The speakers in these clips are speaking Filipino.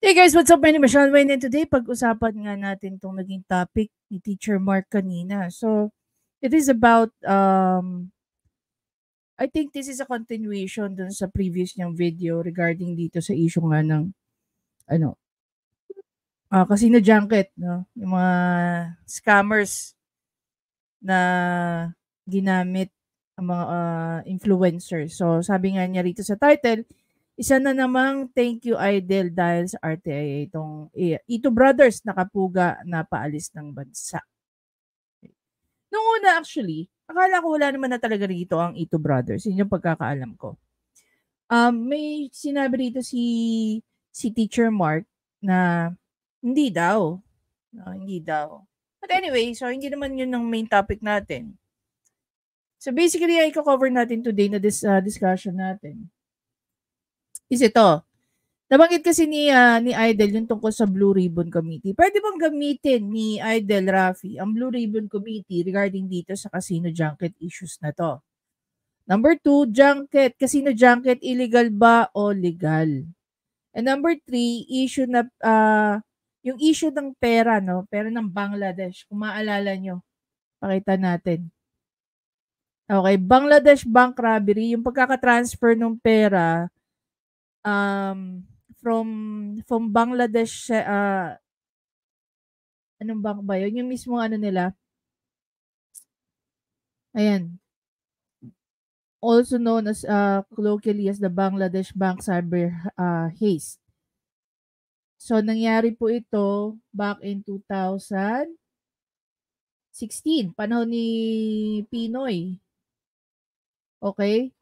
Hey guys, what's up? My name is Sean Wayne and today pag-usapan nga natin itong naging topic ni Teacher Mark kanina. So, it is about, I think this is a continuation dun sa previous niyang video regarding dito sa issue nga ng, casino junket, no? Yung mga scammers na ginamit ang mga influencers. So, sabi nga niya rito sa title, isa na namang thank you idol dahil sa RTIA itong Ito Brothers nakapuga na paalis ng bansa. Nung una actually, akala ko wala naman na talaga rito ang Ito Brothers. Yun yung pagkakaalam ko. May sinabi rito si Teacher Mark na hindi daw. No, hindi daw. But anyway, so hindi naman yun ang main topic natin. So basically, ay i-cover natin today na discussion natin is ito. Nabanggit kasi ni Idol yung tungkol sa Blue Ribbon Committee. Pwede bang gamitin ni Idol Rafi ang Blue Ribbon Committee regarding dito sa casino junket issues na to? Number 2, casino junket, illegal ba o legal? And number 3, issue na, yung issue ng pera, no? Pera ng Bangladesh. Kung maalala nyo, pakita natin. Okay, Bangladesh bank robbery, yung pagkakatransfer ng pera, from Bangladesh, anong bank ba yun? Yung mismo nila. Ayan. Also known as colloquially as the Bangladesh Bank Cyber Heist. So, nangyari po ito back in 2016, panahon ni Pinoy. Okay?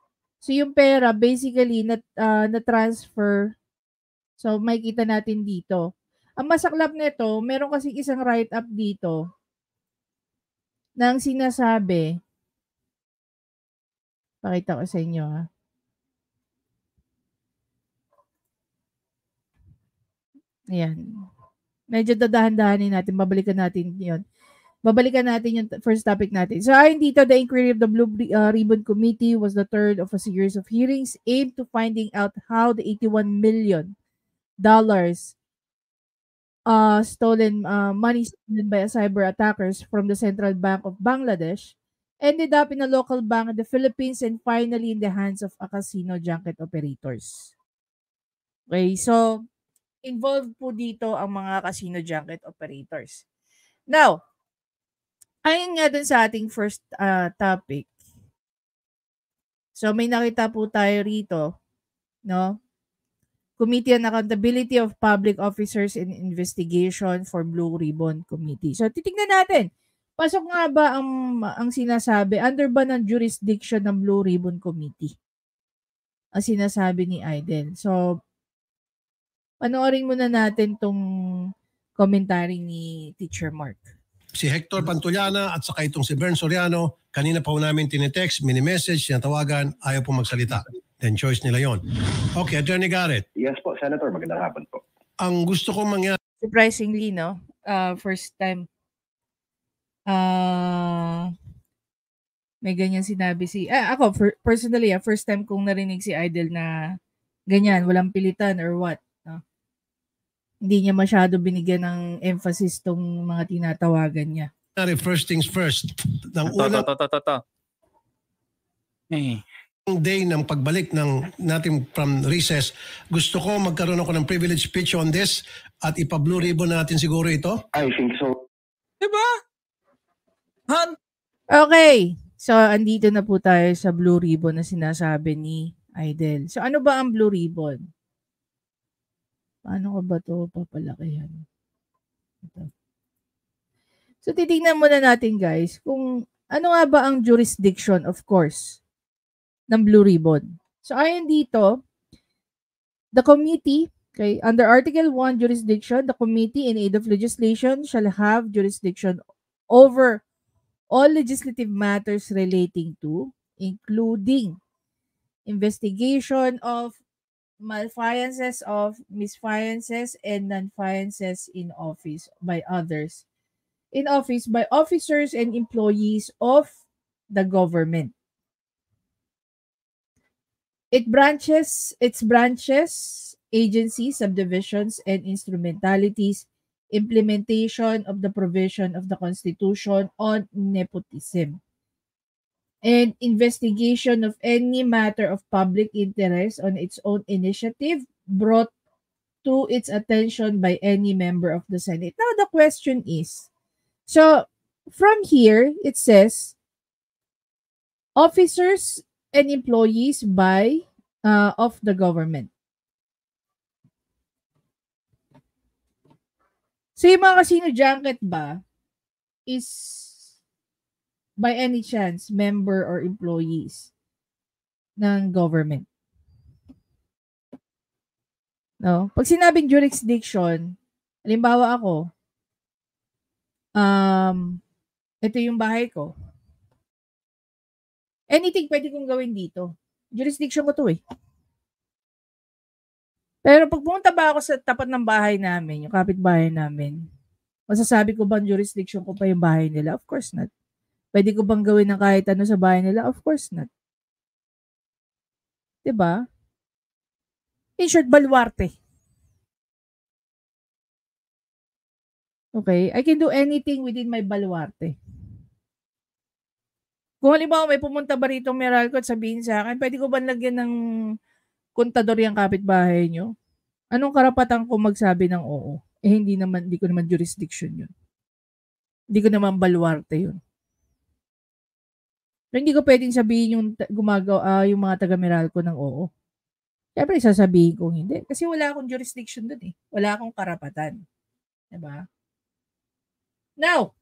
So, yung pera, basically, na-transfer. So, makikita natin dito. Ang masaklap nito, meron kasi isang write-up dito na ang sinasabi, pakita ko sa inyo ha. Ayan. Medyo dadahan-dahanin natin, babalikan natin yun. Babalikan natin yung first topic natin. So, ayon dito, the inquiry of the Blue Ribbon Committee was the third of a series of hearings aimed to finding out how the $81 million stolen money stolen by cyber attackers from the Central Bank of Bangladesh ended up in a local bank in the Philippines and finally in the hands of a casino junket operators. Okay, so involved po dito ang mga casino junket operators. Now, ayon nga dun sa ating first topic. So may nakita po tayo rito, no? Committee on Accountability of Public Officers in Investigation for Blue Ribbon Committee. So titingnan natin. Pasok nga ba ang sinasabi, under ba ng jurisdiction ng Blue Ribbon Committee? Ang sinasabi ni Idol. So panoorin muna natin tong commentary ni Teacher Mark. Si Hector Pantuliana at saka itong si Bern Soriano, kanina pa po namin tinitext, mini-message, sinatawagan, ayaw po magsalita. Then choice nila yon. Okay, Attorney Garrett. Yes po, Senator. Magandang hapon po. Ang gusto kong mangyari... Surprisingly, no? First time. May ganyan sinabi si... ako, personally, first time kong narinig si Idol na ganyan, walang pilitan or what. No? Hindi niya masyado binigyan ng emphasis tong mga tinatawagan niya. First things first. Day ng pagbalik natin from recess, gusto ko magkaroon ako ng privilege speech on this at ipa-blue ribbon natin siguro ito. I think so. Diba? Han? Okay. So, andito na po tayo sa blue ribbon na sinasabi ni Idol. So, ano ba ang blue ribbon? Paano ko ba ito papalakihan? Ito. So, titignan muna natin guys kung ano nga ba ang jurisdiction, of course, ng Blue Ribbon. So, ayon dito, the committee, okay, under Article 1 jurisdiction, the committee in aid of legislation shall have jurisdiction over all legislative matters relating to, including investigation of malfeasance of misfeasance and nonfeasance in office by others, in office by officers and employees of the government. Its branches agencies, subdivisions, and instrumentalities, implementation of the provision of the Constitution on nepotism, and investigation of any matter of public interest on its own initiative brought to its attention by any member of the Senate. Now, the question is, so from here, it says, officers and employees of the government. So, yung mga casino junket ba is by any chance member or employees ng government? No? Pag sinabing jurisdiction, halimbawa ako, ito yung bahay ko. Anything pwede kong gawin dito. Jurisdiction ko to eh. Pero pag pumunta ba ako sa tapat ng bahay namin, yung kapitbahay namin, masasabi ko bang jurisdiction ko pa yung bahay nila? Of course not. Pwede ko bang gawin ng kahit ano sa bahay nila? Of course not. Diba? In short, baluarte. Okay? I can do anything within my baluarte. Kung halimbawa may pumunta ba rito Meralco at sabihin sa akin, pwede ko ba lagyan ng kontador yung kapitbahay nyo? Anong karapatan ko magsabi ng oo? Hindi ko naman jurisdiction yun. Hindi ko naman baluarte yun. Pero hindi ko pwedeng sabihin yung yung mga taga Meralco ng oo. Siyempre, sasabihin ko hindi. Kasi wala akong jurisdiction dun eh. Wala akong karapatan. Diba? Now,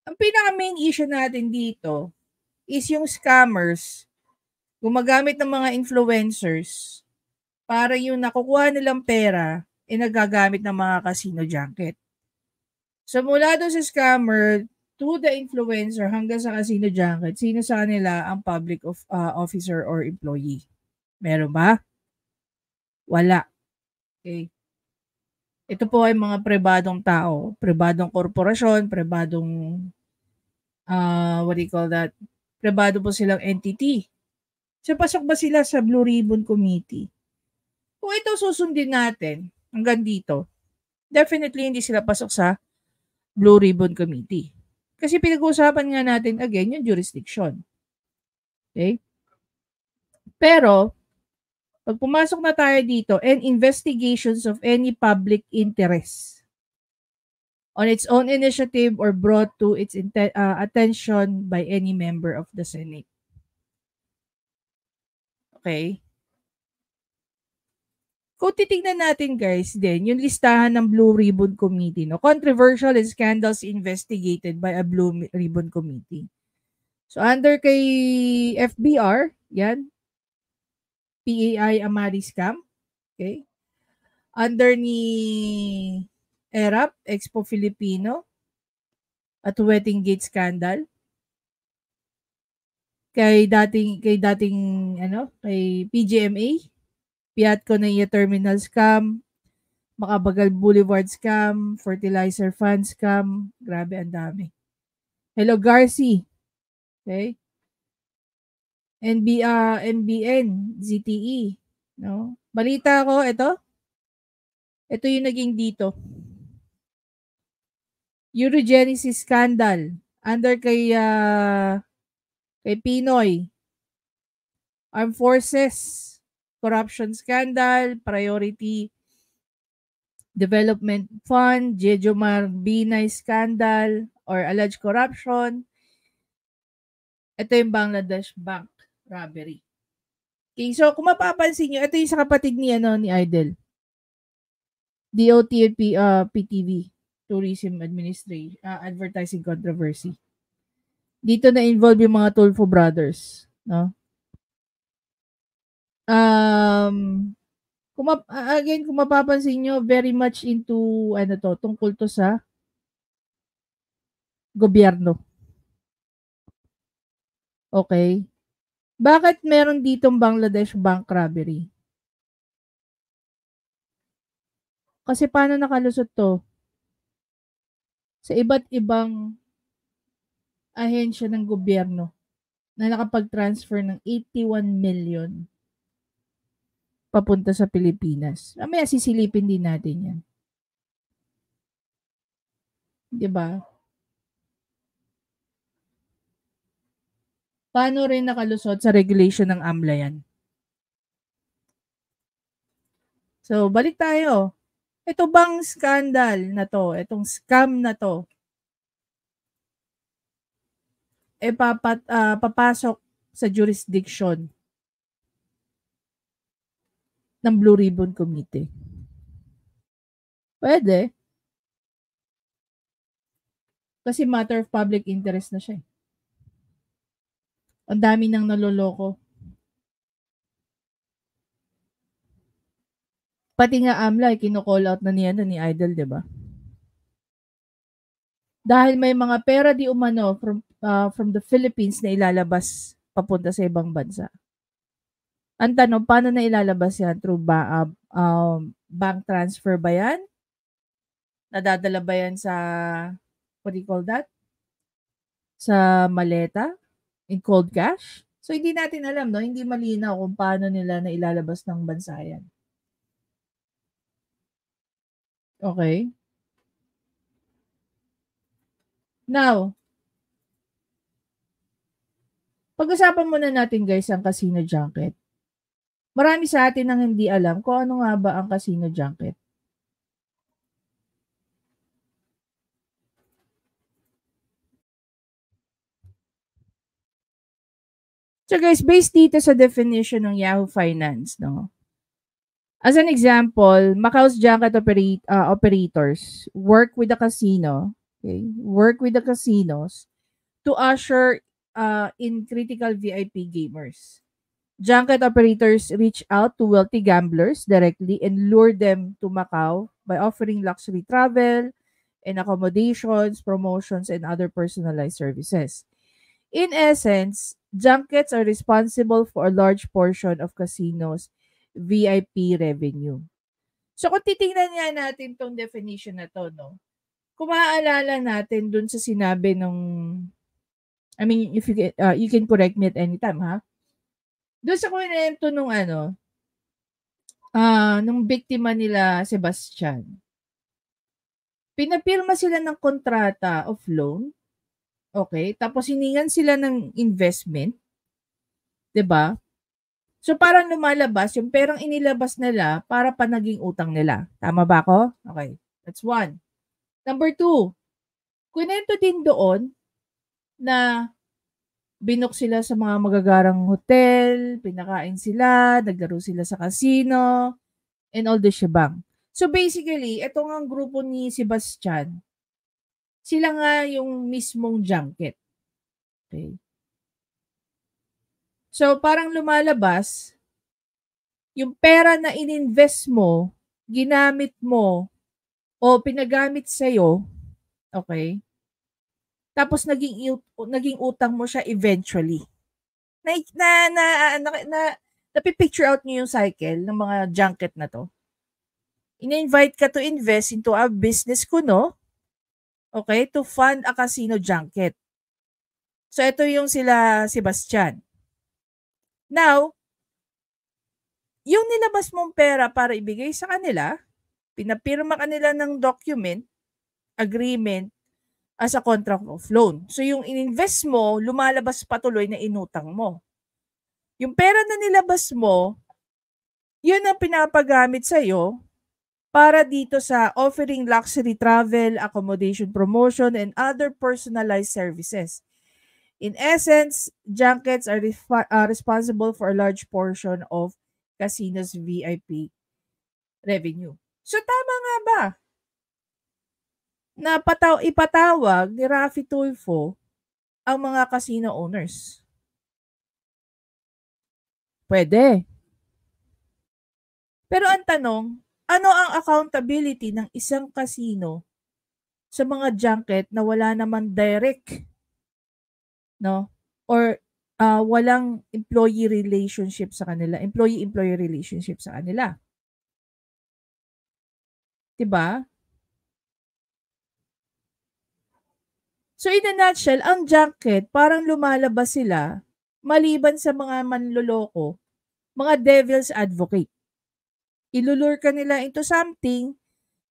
ang pinaka-main issue natin dito is yung scammers gumagamit ng mga influencers para yung nakukuha nilang pera nagagamit ng mga casino junket. So mula doon sa scammer to the influencer hanggang sa casino junket, sino sa kanila ang public officer or employee? Meron ba? Wala. Okay. Ito po ay mga pribadong tao, pribadong korporasyon, pribadong pribado po silang entity. So, pasok ba sila sa Blue Ribbon Committee? Kung ito susundin natin hanggang dito, definitely hindi sila pasok sa Blue Ribbon Committee. Kasi pinag-uusapan nga natin again yung jurisdiction. Okay? Pero, pag pumasok na tayo dito, and investigations of any public interest on its own initiative or brought to its attention by any member of the Senate. Okay? Kung titignan natin guys din, yung listahan ng Blue Ribbon Committee, no? Controversial and scandals investigated by a Blue Ribbon Committee. So under kay FBR, yan, PAI Amari Scam, okay? Under ni ERAP, Expo Filipino, at Wedding Gate Scandal. Kay PGMA, Piatco Naiya Terminal Scam, Makabagal Boulevard Scam, Fertilizer Fund Scam, grabe ang dami. Hello Garci, okay? NBN, ZTE, no? Balita ko, ito yung naging dito. Eurogenesis Scandal, under kay Pinoy. Armed Forces, Corruption Scandal, Priority Development Fund, Jejomar Binay Scandal, or Alleged Corruption. Ito yung Bangladesh Bank Robbery. Okay, so kung mapapansin nyo, ito yung sa kapatid ni Idol. DOT and PTV, Tourism Administration, Advertising Controversy. Dito na involve yung mga Tulfo brothers, no? Kung mapapansin nyo, very much into tungkol to sa gobyerno. Okay? Bakit meron ditong Bangladesh Bank Robbery? Kasi paano nakalusot to? Sa iba't ibang ahensya ng gobyerno na nakapag-transfer ng 81 million papunta sa Pilipinas. Mamaya sisilipin din natin yan. 'Di ba? Paano rin nakalusot sa regulation ng AMLA yan? So, balik tayo. Ito bang scandal na to, itong scam na to, papasok sa jurisdiction ng Blue Ribbon Committee? Pwede. Kasi matter of public interest na siya. Ang dami nang naloloko. Pati nga AMLA, kino-call out na niya ni Idol, di ba? Dahil may mga pera di umano from the Philippines na ilalabas papunta sa ibang bansa. Ang tanong, paano na ilalabas yan? Through bank transfer ba yan? Nadadala ba yan sa, what do you call that? Sa maleta? In cold cash? So, hindi natin alam, no? Hindi malinaw kung paano nila na ilalabas ng bansa yan. Okay? Now, pag-usapan muna natin guys ang casino junket. Marami sa atin ang hindi alam kung ano nga ba ang casino junket. So guys, based dito sa definition ng Yahoo Finance, no? As an example, Macau's junket operators work with the casino, okay? Work with the casinos to usher in critical VIP gamers. Junket operators reach out to wealthy gamblers directly and lure them to Macau by offering luxury travel and accommodations, promotions, and other personalized services. In essence, junkets are responsible for a large portion of casinos' VIP revenue. So kung titingnan nga natin tong definition na to, no? Kung maaalala natin dun sa sinabi nung, I mean, if you can correct me at any time, ha? Doon sa kwento nung nung biktima nila Sebastian, pinapirma sila ng kontrata of loan, okay? Tapos hiningan sila ng investment, 'di ba? So parang lumalabas yung perang inilabas nila para pa naging utang nila. Tama ba ako? Okay. That's one. Number 2, kwento din doon na binook sila sa mga magagarang hotel, pinakain sila, naglaro sila sa casino, and all the shebang. So basically, ito nga ang grupo ni Sebastian, sila nga yung mismong junket. Okay. So parang lumalabas, yung pera na ininvest mo, ginamit mo, o pinagamit sa'yo, okay, tapos naging utang mo siya eventually. Napipicture out niyo yung cycle ng mga junket na to. In-invite ka to invest into a business kuno, okay, to fund a casino junket. So ito yung sila Sebastian. Now, yung nilabas mong pera para ibigay sa kanila, pinapirma kanila ng document, agreement, as a contract of loan. So yung ininvest mo, lumalabas patuloy na inutang mo. Yung pera na nilabas mo, yun ang pinapagamit sa'yo para dito sa offering luxury travel, accommodation promotion, and other personalized services. In essence, junkets are responsible for a large portion of casinos' VIP revenue. So tama nga ba na ipatawag ni Raffy Tulfo ang mga casino owners? Pwede. Pero ang tanong, ano ang accountability ng isang casino sa mga junket na wala naman direct, no? Or walang employee relationship sa kanila, employee-employee relationship sa kanila. 'Di ba? So in a nutshell, ang junket, parang lumalabas sila maliban sa mga manloloko, mga devil's advocate. Ilulure ka nila into something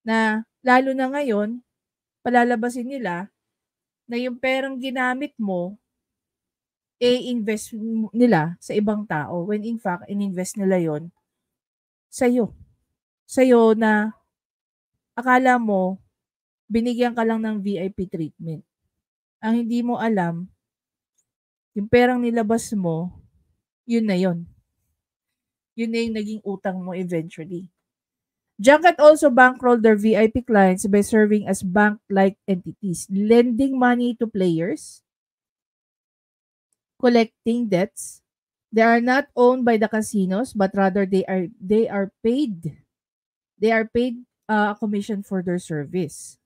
na lalo na ngayon, palalabasin nila na yung perang ginamit mo, invest nila sa ibang tao. When in fact, ininvest nila yon sa'yo. Sa'yo na akala mo, binigyan ka lang ng VIP treatment. Ang hindi mo alam, yung perang nilabas mo, yun na yun. Yun na yung naging utang mo eventually. Junket also bankrolled their VIP clients by serving as bank-like entities, lending money to players, collecting debts. They are not owned by the casinos, but rather they are paid. They are paid a commission for their service.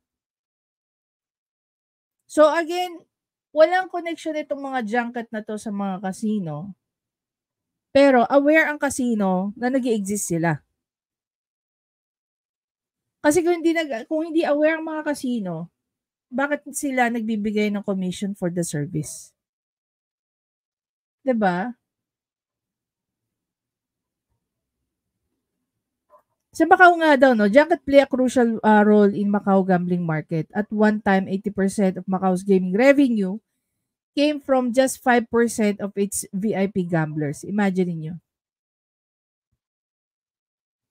So again, walang connection itong mga junket na to sa mga casino. Pero aware ang casino na nag-i-exist sila. Kasi kung hindi aware ang mga casino, bakit sila nagbibigay ng commission for the service? 'Di ba? Sa Macau nga daw, no, junket play a crucial role in Macau gambling market. At one time, 80% of Macau's gaming revenue came from just 5% of its VIP gamblers. Imagine niyo.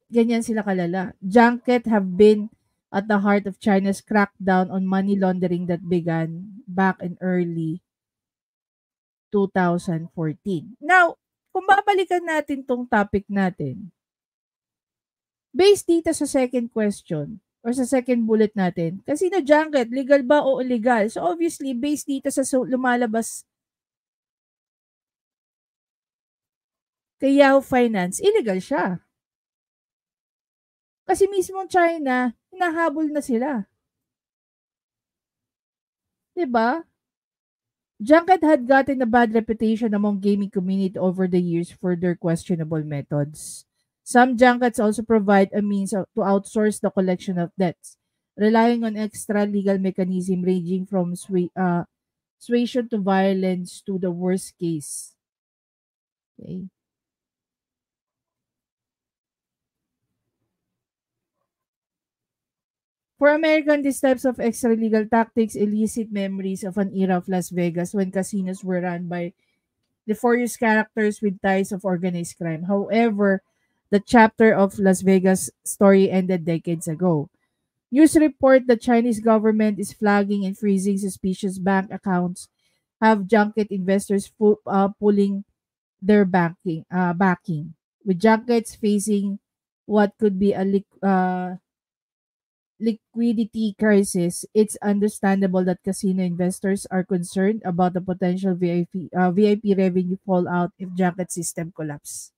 Ganyan sila kalala. Junket have been at the heart of China's crackdown on money laundering that began back in early 2014. Now, kung babalikan natin tong topic natin, based dito sa second question or sa second bullet natin, casino junket, legal ba o illegal? So obviously, based dito sa lumalabas kay Yahoo Finance, illegal siya. Kasi mismo China, hinahabol na sila. 'Di ba? Junket had gotten a bad reputation among gaming community over the years for their questionable methods. Some junkets also provide a means to outsource the collection of debts, relying on extra legal mechanism ranging from suasion to violence to the worst case. Okay. For American, these types of extra-legal tactics elicit memories of an era of Las Vegas when casinos were run by nefarious characters with ties of organized crime. However, the chapter of Las Vegas story ended decades ago. News report the Chinese government is flagging and freezing suspicious bank accounts have junket investors pulling their backing, with junkets facing what could be a liquidity crisis. It's understandable that casino investors are concerned about the potential VIP revenue fallout if junket system collapse.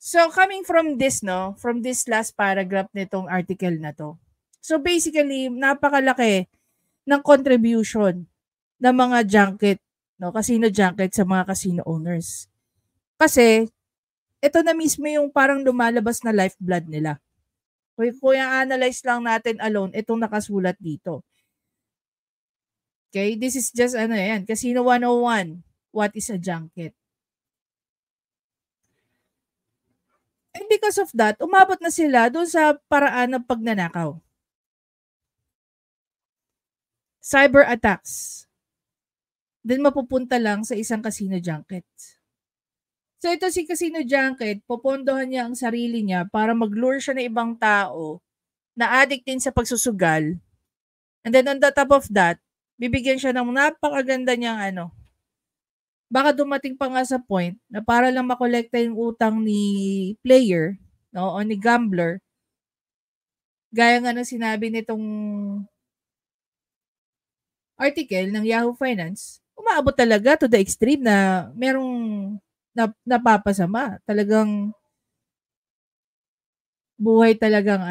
So coming from this, no, from this last paragraph nitong article na to. So basically, napakalaki ng contribution ng mga junket, no, casino junket sa mga casino owners. Kasi ito na mismo yung parang lumalabas na lifeblood nila. Kung i-analyze lang natin alone, itong nakasulat dito. Okay, this is just Casino 101. What is a junket? And because of that, umabot na sila doon sa paraan ng pagnanakaw. Cyber attacks. Then mapupunta lang sa isang casino junket. So ito si casino junket, popondohan niya ang sarili niya para mag-lure siya ng ibang tao na addict din sa pagsusugal. And then on the top of that, bibigyan siya ng napakaganda niyang baka dumating pa nga sa point na para lang makolekta yung utang ni player, no, o ni gambler, gaya nga ng sinabi nitong article ng Yahoo Finance, umaabot talaga to the extreme na merong napapasama. Talagang buhay talagang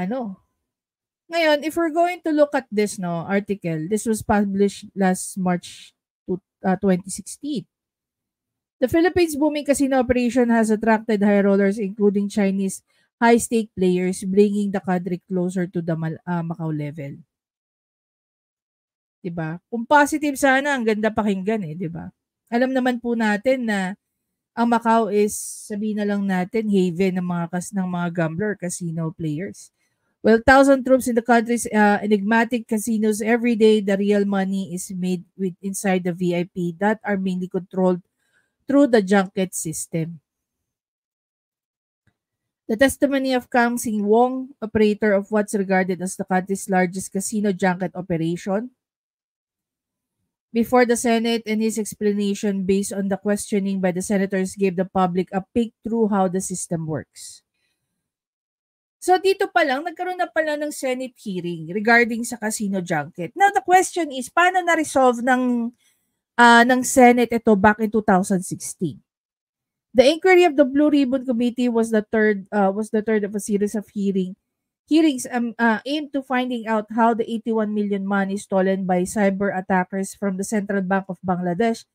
Ngayon, if we're going to look at this article, this was published last March 2016. The Philippines' booming casino operation has attracted high rollers including Chinese high-stake players, bringing the cadre closer to the Macau level. Diba? Kung positive sana, ang ganda pakinggan diba? Alam naman po natin na ang Macau is, sabihin na lang natin, haven ng mga gambler, casino players. Well, 1,000 troops in the country's enigmatic casinos every day, the real money is made inside the VIP that are mainly controlled through the junket system. The testimony of Kang Sing Wong, operator of what's regarded as the country's largest casino junket operation, before the Senate, and his explanation based on the questioning by the senators gave the public a peek through how the system works. So dito pa lang, nagkaroon na pala ng Senate hearing regarding sa casino junket. Now the question is, paano na-resolve ng Senate ito back in 2016? The inquiry of the Blue Ribbon Committee was the third of a series of hearings aimed to finding out how the 81 million money stolen by cyber attackers from the Central Bank of Bangladesh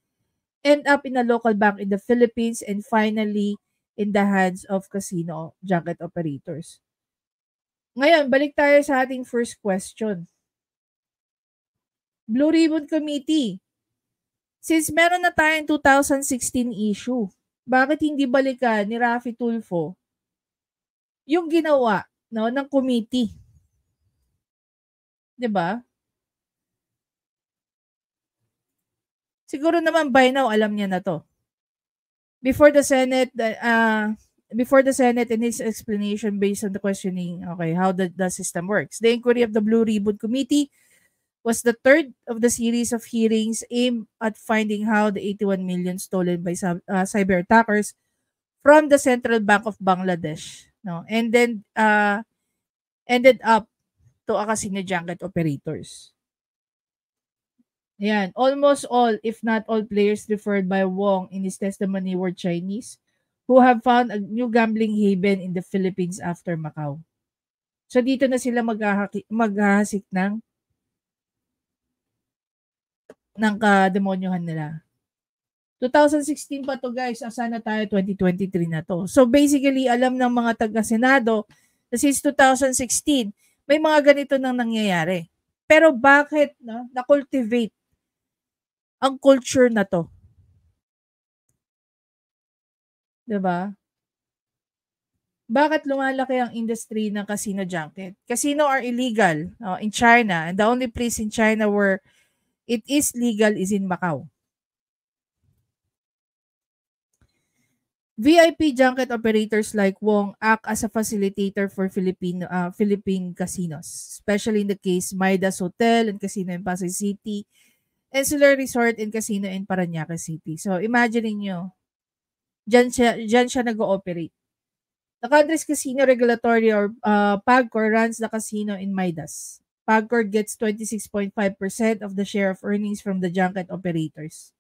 end up in a local bank in the Philippines and finally in the hands of casino junket operators. Ngayon, balik tayo sa ating first question. Blue Ribbon Committee. Since meron na tayong 2016 issue, bakit hindi balikan ni Raffy Tulfo yung ginawa ng committee? 'Di ba? Siguro naman by now alam niya na 'to. Before the Senate and his explanation based on the questioning, okay, how the system works. The inquiry of the Blue Ribbon Committee was the third of the series of hearings aimed at finding how the 81 million stolen by cyber attackers from the Central Bank of Bangladesh, and then ended up to a casino junket operators. Ayan, almost all, if not all players referred by Wong in his testimony were Chinese who have found a new gambling haven in the Philippines after Macau. So dito na sila maghahasik ng kademonyohan nila. 2016 pa to guys, sana tayo 2023 na to. So basically, alam ng mga taga-Senado na since 2016, may mga ganito nang nangyayari. Pero bakit na-cultivate ang culture na to? 'Di ba? Bakit lumalaki ang industry ng casino junket? Casino are illegal in China, and the only place in China where it is legal is in Macau. VIP junket operators like Wong act as a facilitator for Philippine casinos, especially in the case Midas Hotel and Casino in Pasay City, and Solar Resort and Casino in Parañaque City. So imagine niyo, dyan siya nag-ooperate. The country's casino regulatory or PAGCOR runs the casino in Midas. PAGCOR gets 26.5% of the share of earnings from the junket operators.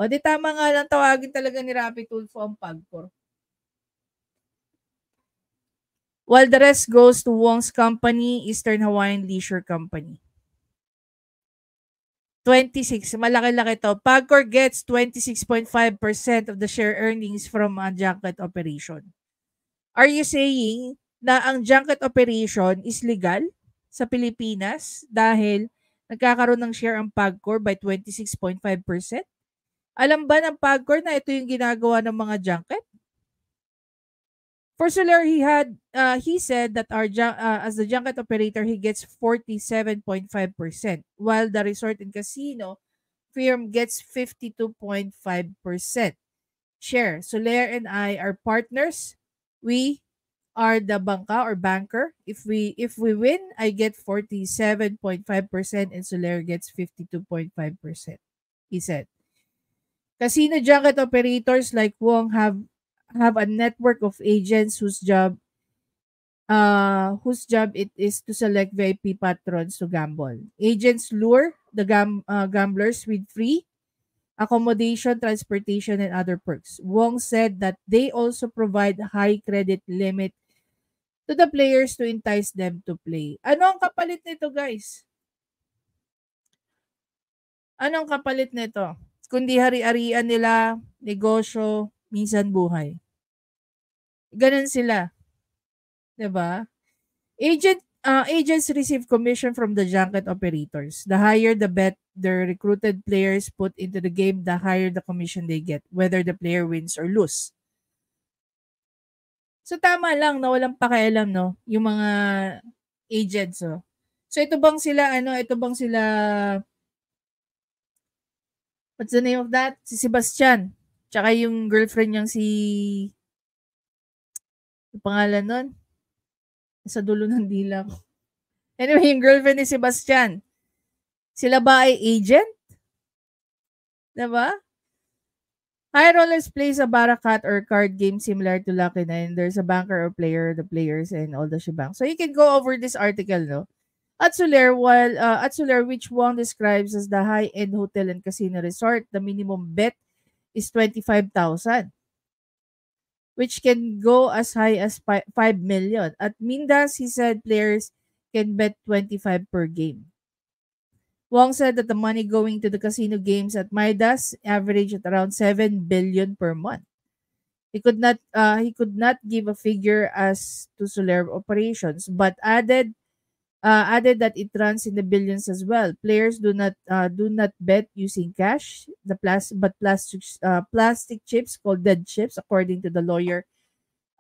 O di tama nga lang, tawagin talaga ni Raffy Tulfo ang PAGCOR. While the rest goes to Wong's company, Eastern Hawaiian Leisure Company. 26, malaki-laki to. PAGCOR gets 26.5% of the share earnings from a junket operation. Are you saying na ang junket operation is legal sa Pilipinas dahil nagkakaroon ng share ang PAGCOR by 26.5%? Alam ba ng PAGCOR na ito yung ginagawa ng mga junket? For Solar, he said that as the junket operator, he gets 47.5%, while the resort and casino firm gets 52.5% share. Soler and I are partners. We are the bangka or banker. If we win, I get 47.5% and Soler gets 52.5%. He said. Casino junket operators like Wong have a network of agents whose job it is to select VIP patrons to gamble. Agents lure the gamblers with free accommodation, transportation, and other perks. Wong said that they also provide high credit limit to the players to entice them to play. Ano ang kapalit nito, guys? Anong kapalit nito? Kundi hari-harian nila, negosyo, minsan buhay. Ganun sila. 'Di ba? agents receive commission from the junket operators. The higher the bet their recruited players put into the game, the higher the commission they get, whether the player wins or lose. So tama lang na walang pakialam, no, yung mga agents, oh. So ito bang sila what's the name of that? Si Sebastian. Tsaka yung girlfriend niyang yung pangalan nun? Sa dulo ng dila ko. Anyway, yung girlfriend ni Sebastian. Sila ba ay agent? Diba? High Rollers plays a barakat or card game similar to Lucky Nine. There's a banker or player, the players, and all the shebang. So you can go over this article, no? At Soler, which Wong describes as the high-end hotel and casino resort, the minimum bet is 25,000. Which can go as high as 5 million. At Mindas, he said players can bet 25 per game. Wong said that the money going to the casino games at Midas average at around 7 billion per month. He could not give a figure as to Soler operations, but added that it runs in the billions as well. Players do not bet using cash, but plastic chips called dead chips, according to the lawyer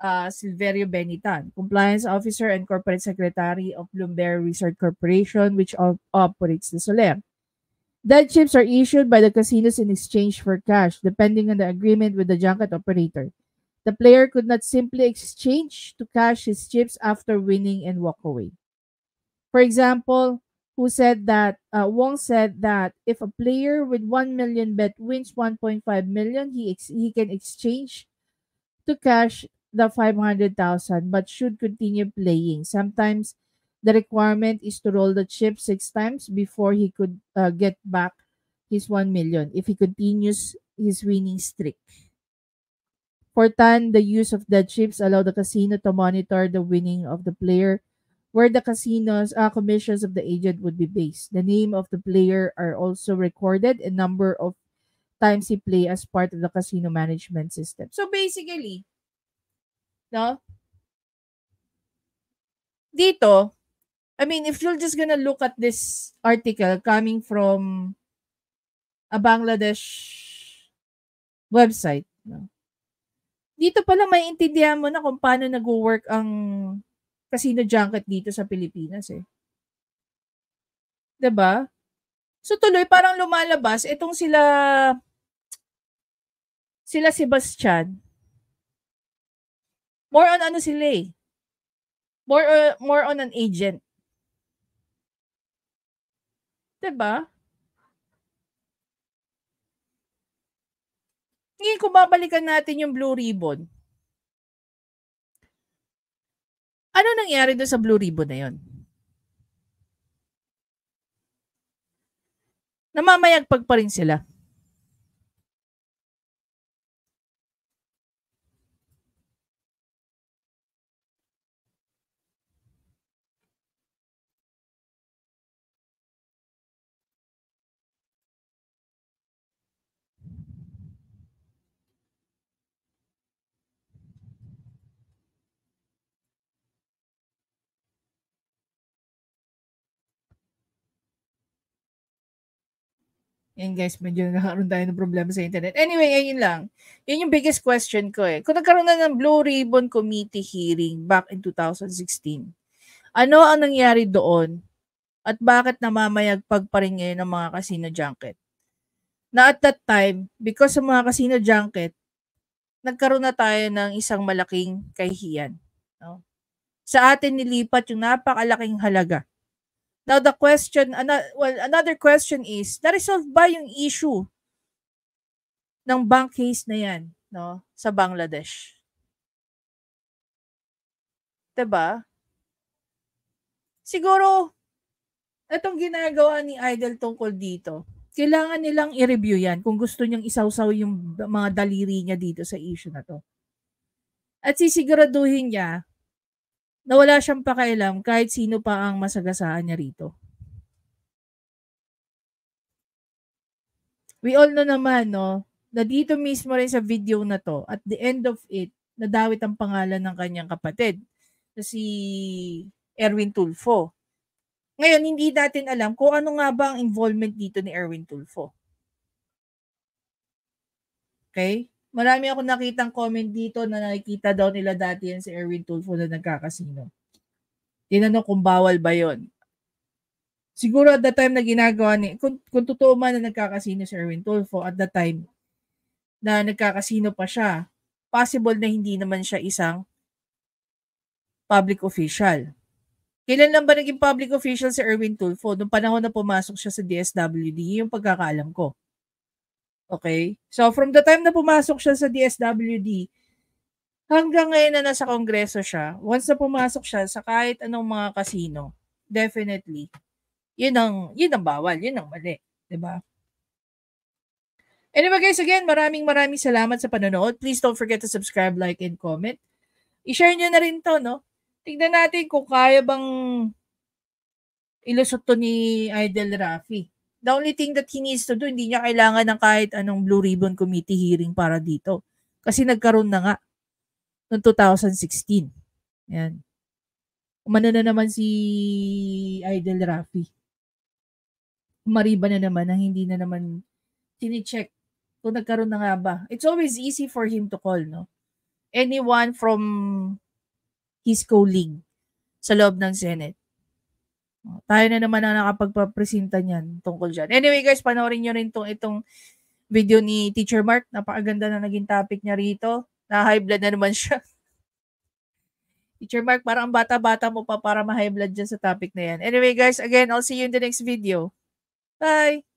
Silverio Benitan, compliance officer and corporate secretary of Bloomberg Resort Corporation, which operates the Soler. Dead chips are issued by the casinos in exchange for cash, depending on the agreement with the junket operator. The player could not simply exchange to cash his chips after winning and walk away. For example, Wong said that if a player with 1 million bet wins 1.5 million, he can exchange to cash the 500,000 but should continue playing. Sometimes the requirement is to roll the chip 6 times before he could get back his 1 million if he continues his winning streak. For Tan, the use of dead chips allow the casino to monitor the winning of the player, where the casino's commissions of the agent would be based. The name of the player are also recorded and number of times he play as part of the casino management system. So basically, no? Dito, I mean, if you're just gonna look at this article coming from a Bangladesh website, no? Dito pala may intindihan mo na kung paano nag-work ang casino junket dito sa Pilipinas eh. 'Di ba? So tuloy parang lumalabas itong sila Sebastian. More on ano sila eh. More on an agent. 'Di ba? Ngayon kung babalikan natin yung Blue Ribbon. Ano nangyari doon sa Blue Ribbon na yon? Namamayagpag pa rin sila. Yan guys, medyo nagkakaroon tayo ng problema sa internet. Anyway, ayun lang. Yun yung biggest question ko eh. Kung nagkaroon na ng Blue Ribbon Committee hearing back in 2016, ano ang nangyari doon at bakit namamayagpag pa rin ngayon ng mga casino junket? Na at that time, because sa mga casino junket, nagkaroon na tayo ng isang malaking kahihiyan. No? Sa atin nilipat yung napakalaking halaga. Now the question, another question is, na-resolve ba yung issue ng bank case na yan, no, sa Bangladesh? 'Di ba? Siguro itong ginagawa ni Idol tungkol dito, kailangan nilang i-review yan kung gusto niyang isawsaw yung mga daliri niya dito sa issue na to. At sisiguraduhin niya na wala siyang pakialam kahit sino pa ang masagasaan niya rito. We all know naman, no, na dito mismo rin sa video na to, at the end of it, nadawit ang pangalan ng kanyang kapatid. Na si Erwin Tulfo. Ngayon, hindi natin alam kung ano nga ba ang involvement dito ni Erwin Tulfo. Okay? Marami ako nakitang comment dito na nakikita daw nila dati yan si Erwin Tulfo na nagkakasino. Tinanong kung bawal ba yon. Siguro at the time na ginagawa ni, kung totoo man na nagkakasino si Erwin Tulfo, at the time na nagkakasino pa siya, possible na hindi naman siya isang public official. Kailan lang ba naging public official si Erwin Tulfo? Noong panahon na pumasok siya sa DSWD, yung pagkakaalam ko. Okay? So, from the time na pumasok siya sa DSWD, hanggang ngayon na nasa kongreso siya, once na pumasok siya sa kahit anong mga casino, definitely, yun ang bawal, yun ang mali. Diba? Anyway guys, again, maraming salamat sa panonood. Please don't forget to subscribe, like, and comment. I-share nyo na rin to, no? Tignan natin kung kaya bang ilusot to ni Idol Rafi. The only thing that he needs to do, hindi niya kailangan ng kahit anong Blue Ribbon Committee hearing para dito. Kasi nagkaroon na nga noong 2016. Yan. Umano na naman si Idol Rafi. Umariba na naman na hindi na naman tinicheck kung nagkaroon na nga ba. It's always easy for him to call, no? Anyone from his colleague sa loob ng Senate. Tayo na naman ang nakapagpapresenta niyan tungkol dyan. Anyway guys, panoorin nyo rin itong video ni Teacher Mark. Napakaganda na naging topic niya rito. Na-high blood na naman siya. Teacher Mark, parang bata-bata mo pa para ma-high blood dyan sa topic na yan. Anyway guys, again, I'll see you in the next video. Bye!